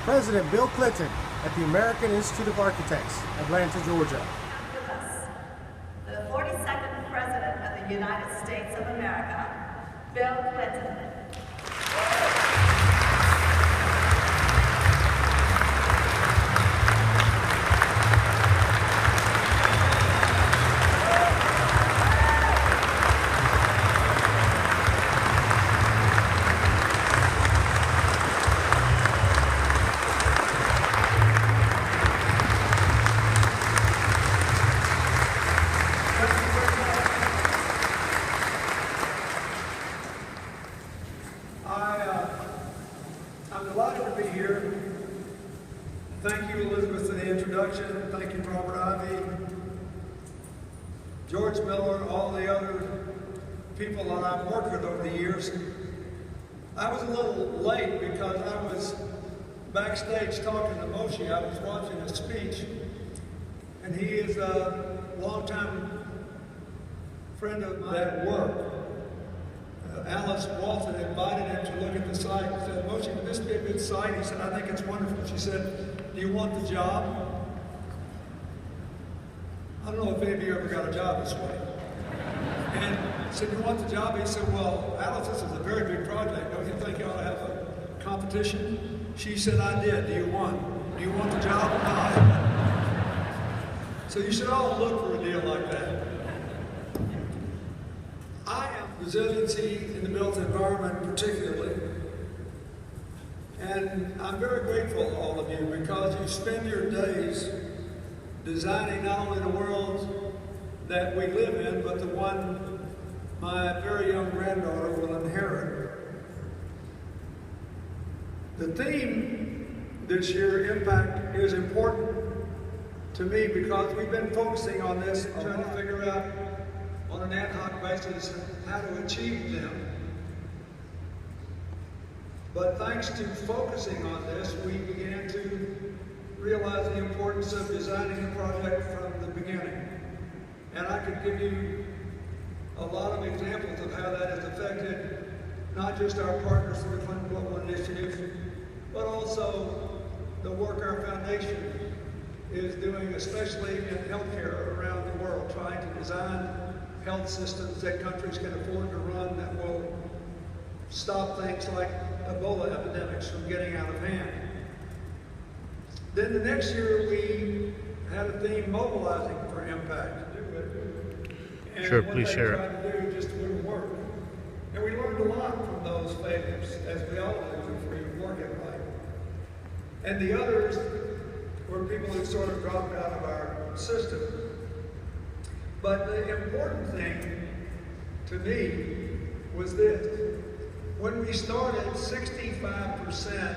President Bill Clinton at the American Institute of Architects, Atlanta, Georgia. With us, the 42nd President of the United States of America, Bill Clinton. I'm delighted to be here. Thank you, Elizabeth, for the introduction. Thank you, Robert Ivy, George Miller, all the other people that I've worked with over the years. I was a little late because I was backstage talking to Moshe. I was watching a speech, and he is a longtime friend of mine at work. Alice Walton invited him to look at the site and said, Moshe, would this be a good site? He said, I think it's wonderful. She said, do you want the job? I don't know if any of you ever got a job this way. And I said, you want the job? He said, well, Alice, this is a very big project. Don't you think you ought to have a competition? She said, I did. Do you want? Do you want the job or not? So you should all look for a deal like that. Resiliency in the built environment particularly. And I'm very grateful to all of you because you spend your days designing not only the world that we live in, but the one my very young granddaughter will inherit. The theme this year, Impact, is important to me because we've been focusing on this, trying to figure out on an ad hoc basis how to achieve them. But thanks to focusing on this, we began to realize the importance of designing a project from the beginning. And I could give you a lot of examples of how that has affected not just our partners through the Clinton Global Initiative, but also the work our foundation is doing, especially in healthcare around the world, trying to design health systems that countries can afford to run that will stop things like Ebola epidemics from getting out of hand. Then the next year we had a theme, mobilizing for impact. And sure, please share it. What they tried to do just wouldn't work. And we learned a lot from those failures, as we all do if we work it right. And the others were people who sort of dropped out of our system. But the important thing to me was this. When we started, 65%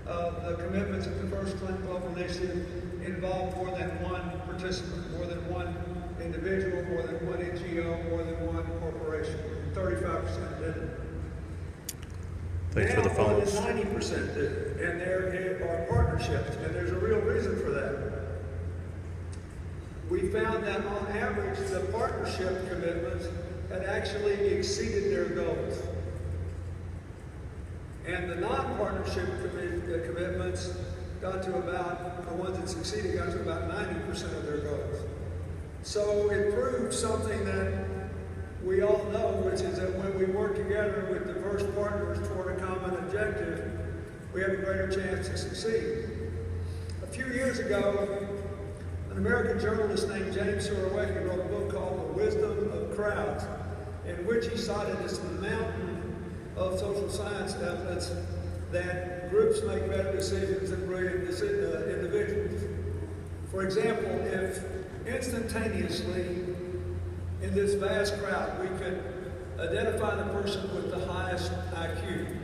of the commitments of the first Clinton Global Initiative involved more than one participant, more than one individual, more than one NGO, more than one corporation. 35% didn't. Thanks for the follow-ups. More than 90% did, and there are partnerships, and there's a real reason for that. We found that on average, the partnership commitments had actually exceeded their goals. And the non-partnership commitments got to about, the ones that succeeded got to about 90% of their goals. So it proved something that we all know, which is that when we work together with diverse partners toward a common objective, we have a greater chance to succeed. A few years ago, an American journalist named James Surowiecki wrote a book called The Wisdom of Crowds, in which he cited this mountain of social science evidence that groups make better decisions than brilliant individuals. For example, if instantaneously in this vast crowd we could identify the person with the highest IQ,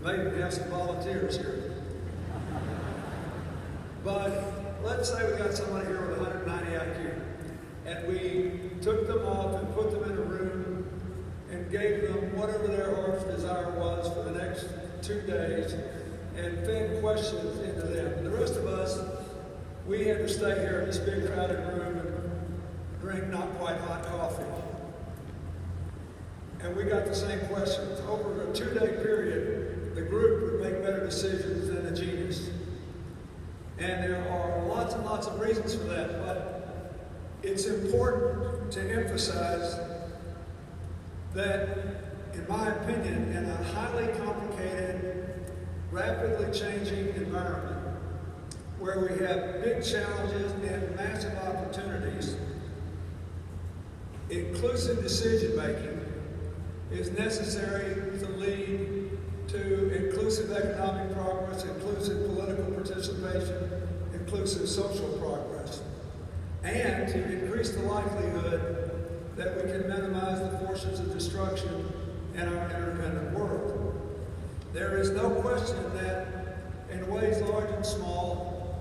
maybe we have some volunteers here. But let's say we got somebody here with 190 IQ, and we took them off and put them in a room and gave them whatever their heart's desire was for the next 2 days and fed questions into them. And the rest of us, we had to stay here in this big crowded room and drink not quite hot coffee. And we got the same questions. Over a 2-day period, the group would make make better decisions than a genius. And there are lots and lots of reasons for that, but it's important to emphasize that, in my opinion, in a highly complicated, rapidly changing environment, where we have big challenges and massive opportunities, inclusive decision-making is necessary to lead to inclusive economic progress, inclusive political participation, inclusive social progress, and to increase the likelihood that we can minimize the forces of destruction in our interdependent world. There is no question that in ways large and small,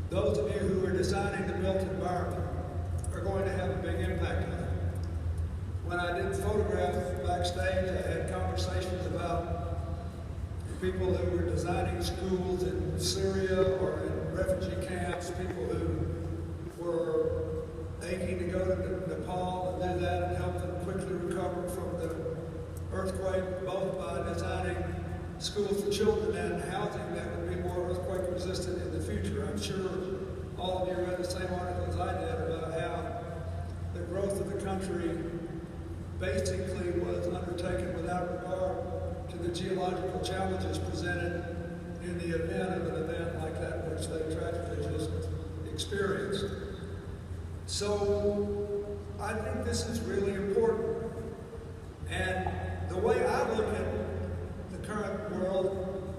those of you who are designing the built environment are going to have a big impact on it. When I did photographs backstage, I had conversations about people who were designing schools in Syria or in refugee camps, people who were aching to go to Nepal and do that and help them quickly recover from the earthquake, both by designing schools for children and housing that would be more earthquake resistant in the future. I'm sure all of you read the same articles I did about how the growth of the country basically was undertaken without regard to the geological challenges presented in the event of an event like that which they tragically just experienced. So I think this is really important. And the way I look at the current world,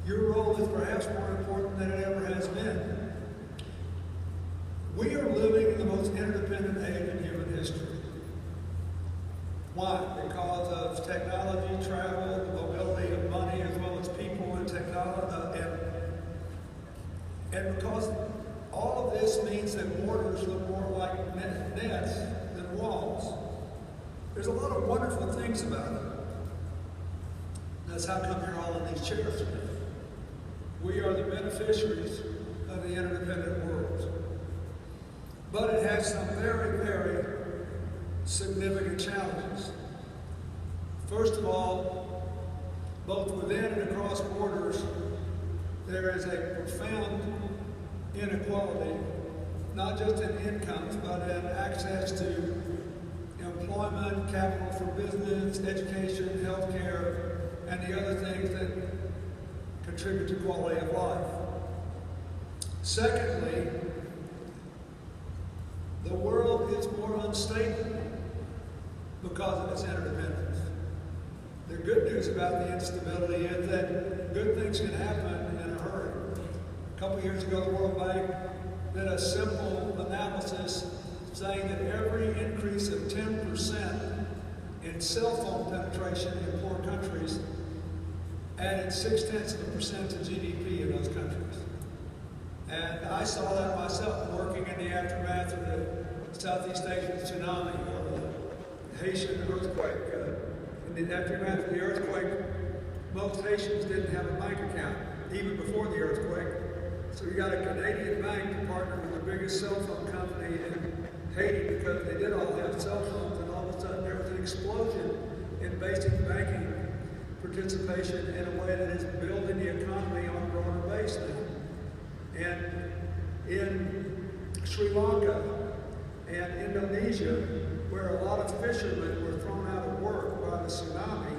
your role is perhaps more important than it ever has been. We are living in the most interdependent age in human history. Why? Because of technology, travel, the mobility of money, as well as people and technology, and because all of this means that borders look more like nets than walls. There's a lot of wonderful things about it. That's how come you're all in these chairs today. We are the beneficiaries of the interdependent world. But it has some very, very significant challenges. First of all, both within and across borders, there is a profound inequality, not just in incomes, but in access to employment, capital for business, education, healthcare, and the other things that contribute to quality of life. Secondly, the world is more unstable because of its interdependence. The good news about the instability is that good things can happen in a hurry. A couple years ago, the World Bank did a simple analysis saying that every increase of 10% in cell phone penetration in poor countries added 0.6% to GDP in those countries. And I saw that myself working in the aftermath of the Southeast Asian tsunami or the Haitian earthquake. In the aftermath of the earthquake, most Haitians didn't have a bank account, even before the earthquake. So you got a Canadian bank to partner with the biggest cell phone company in Haiti because they did all have cell phones, and all of a sudden there was an explosion in basic banking participation in a way that is building the economy on a broader base now. And in Sri Lanka and Indonesia, where a lot of fishermen were thrown out of work by the tsunami,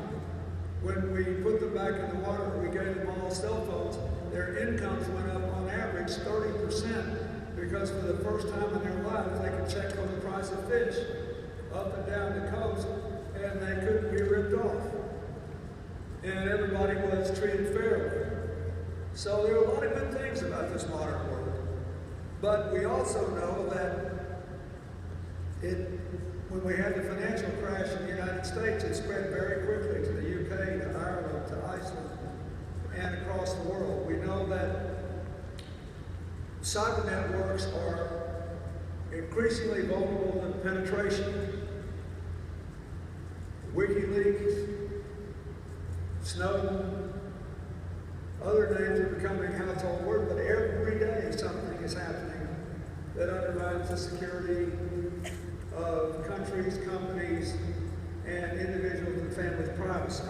when we put them back in the water, we gave them all cell phones, their incomes went up on average 30% because for the first time in their lives they could check on the price of fish up and down the coast and they couldn't be ripped off. And everybody was treated fairly. So there are a lot of good things about this modern world. But we also know that when we had the financial crash in the United States, it spread very quickly to the UK, to Ireland, to Iceland, and across the world. We know that cyber networks are increasingly vulnerable to penetration. WikiLeaks, Snowden, other names are becoming household words, but every day something is happening that undermines the security of countries, companies, and individuals and families' privacy.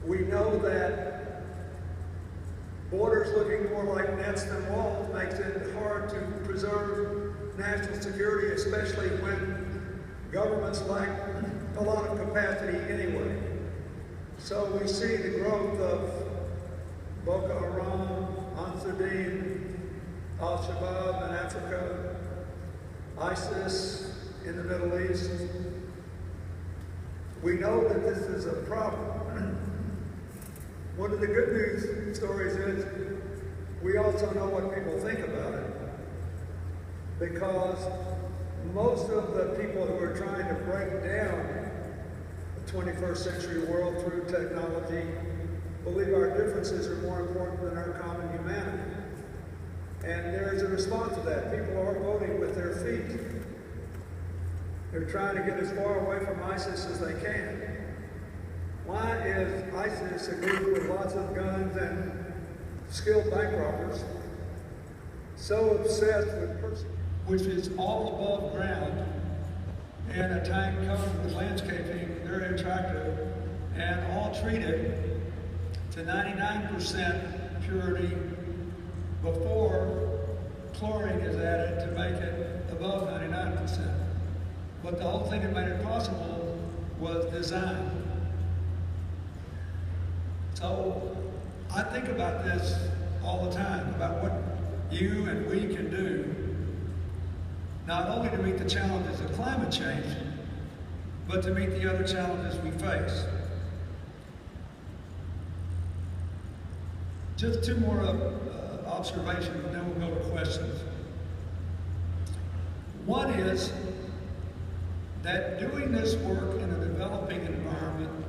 We know that borders looking more like nets than walls makes it hard to preserve national security, especially when governments lack a lot of capacity anyway. So we see the growth of Boko Haram, Ansar-Din, Al-Shabaab in Africa, ISIS in the Middle East. We know that this is a problem. One of the good news stories is we also know what people think about it, because most of the people who are trying to break down the 21st century world through technology believe our differences are more important than our common humanity. And there is a response to that. People are voting with their feet. They're trying to get as far away from ISIS as they can. Why is ISIS, a group with lots of guns and skilled bank robbers, so obsessed with persecution, which is all above ground, and a tank covered with landscaping, very attractive, and all treated to 99% purity before chlorine is added to make it above 99%. But the whole thing that made it possible was design. So I think about this all the time, about what you and we can do, not only to meet the challenges of climate change, but to meet the other challenges we face. Just two more observations, and then we'll go to questions. One is that doing this work in a developing environment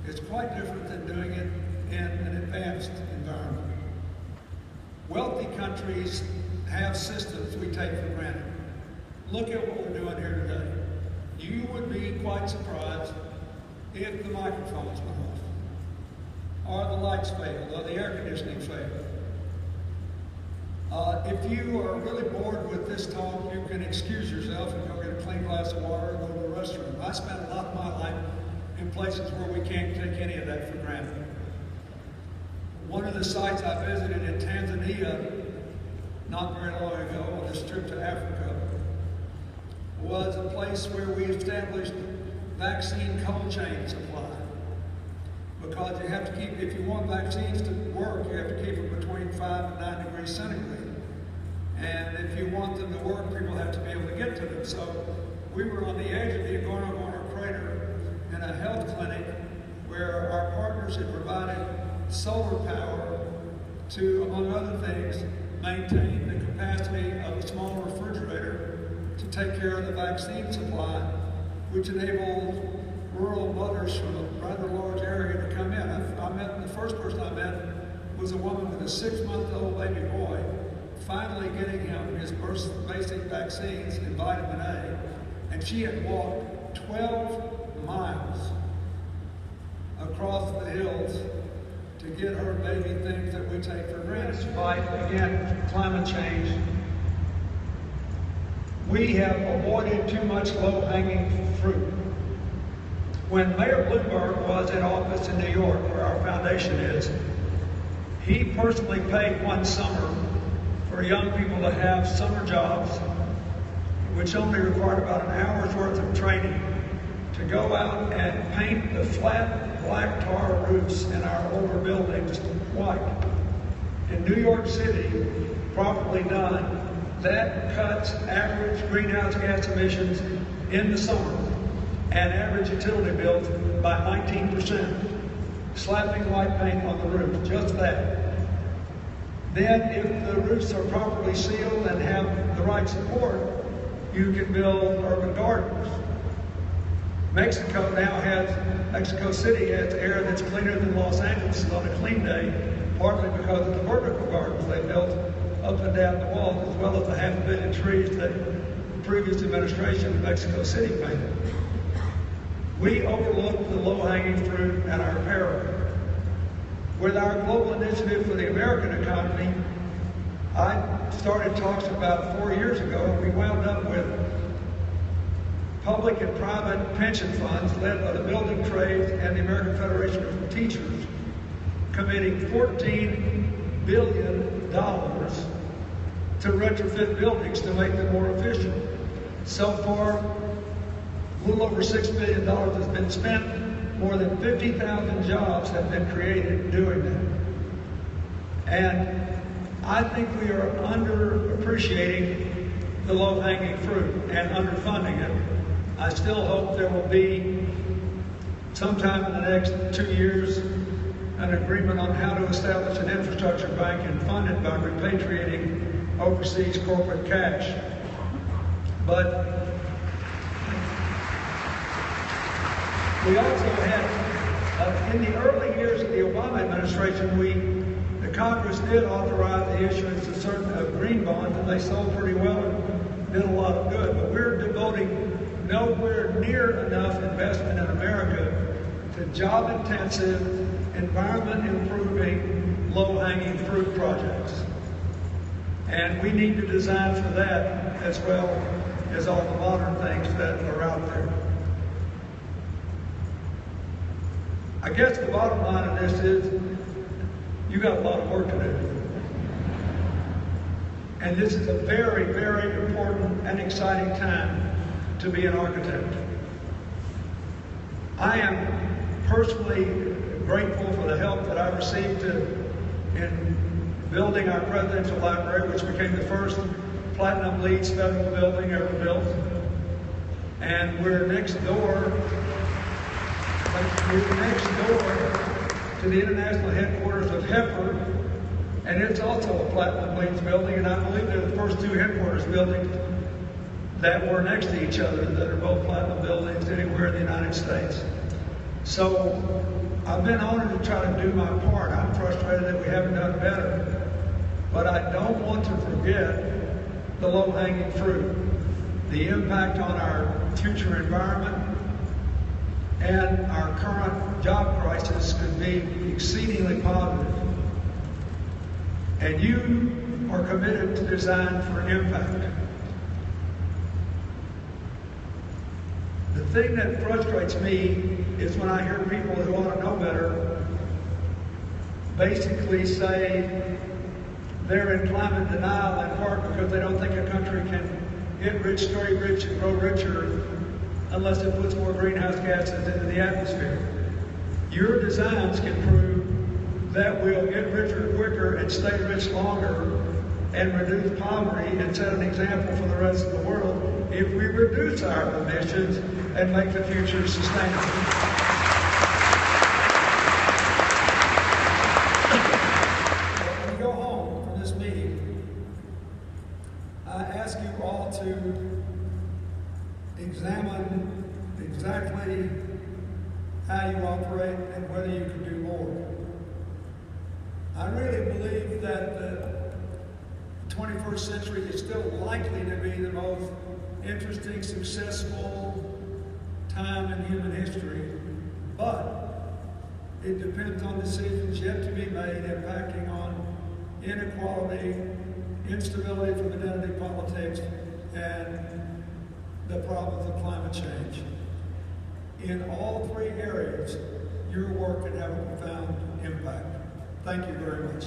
is quite different than doing it in an advanced environment. Wealthy countries have systems we take for granted. Look at what we're doing here today. You would be quite surprised if the microphones went off, or the lights failed, or the air conditioning failed. If you are really bored with this talk, you can excuse yourself and go get a clean glass of water and go to the restroom. I spent a lot of my life in places where we can't take any of that for granted. One of the sites I visited in Tanzania not very long ago on this trip to Africa was a place where we established vaccine cold chain supply. Because you have to keep, if you want vaccines to work, you have to keep them between 5 and 9 degrees centigrade. And if you want them to work, people have to be able to get to them. So we were on the edge of the Ngorongoro crater in a health clinic where our partners had provided solar power to, among other things, maintain the capacity of a small refrigerator to take care of the vaccine supply, which enabled rural mothers from a rather large area to come in. The first person I met was a woman with a 6-month-old baby boy, finally getting him his basic vaccines and vitamin A, and she had walked 12 miles across the hills to get her baby things that we take for granted. Despite, again, climate change, we have avoided too much low-hanging fruit. When Mayor Bloomberg was in office in New York, where our foundation is, he personally paid one summer for young people to have summer jobs, which only required about an hour's worth of training, to go out and paint the flat black tar roofs in our older buildings white. In New York City, properly done, that cuts average greenhouse gas emissions in the summer and average utility bills by 19%. Slapping white paint on the roof, just that. Then if the roofs are properly sealed and have the right support, you can build urban gardens. Mexico City has air that's cleaner than Los Angeles on a clean day, partly because of the vertical gardens they built up and down the walls, as well as the 500 million trees that the previous administration in Mexico City planted. We overlooked the low-hanging fruit at our peril. With our global initiative for the American economy, I started talks about 4 years ago, and we wound up with public and private pension funds led by the building trades and the American Federation of Teachers, committing $14 billion to retrofit buildings to make them more efficient. So far, a little over $6 billion has been spent. More than 50,000 jobs have been created doing that. And I think we are underappreciating the low-hanging fruit and underfunding it. I still hope there will be, sometime in the next 2 years, an agreement on how to establish an infrastructure bank and fund it by repatriating overseas corporate cash. But we also had, in the early years of the Obama administration, the Congress did authorize the issuance of certain green bonds, and they sold pretty well and did a lot of good. But we're devoting nowhere near enough investment in America to job-intensive, environment-improving, low-hanging fruit projects. And we need to design for that as well as all the modern things that are out there. I guess the bottom line of this is, you got a lot of work to do. And this is a very, very important and exciting time to be an architect. I am personally grateful for the help that I received in building our presidential library, which became the first Platinum LEED federal building ever built. And we're next door to the international headquarters of Heifer, and it's also a Platinum LEED building, and I believe they're the first two headquarters buildings that were next to each other that are both Platinum buildings anywhere in the United States. So I've been honored to try to do my part. I'm frustrated that we haven't done better, but I don't want to forget the low-hanging fruit, the impact on our future environment, and our current job crisis could be exceedingly positive. And you are committed to design for impact. The thing that frustrates me is when I hear people who want to know better basically say they're in climate denial in part because they don't think a country can get rich, stay rich, and grow richer unless it puts more greenhouse gases into the atmosphere. Your designs can prove that we'll get richer quicker and stay rich longer and reduce poverty and set an example for the rest of the world if we reduce our emissions and make the future sustainable. When you go home from this meeting, I ask you all to examine exactly how you operate and whether you can do more. I really believe that the 21st century is still likely to be the most interesting, successful time in human history, but it depends on decisions yet to be made impacting on inequality, instability from identity politics, and the problems of climate change. In all three areas, your work can have a profound impact. Thank you very much.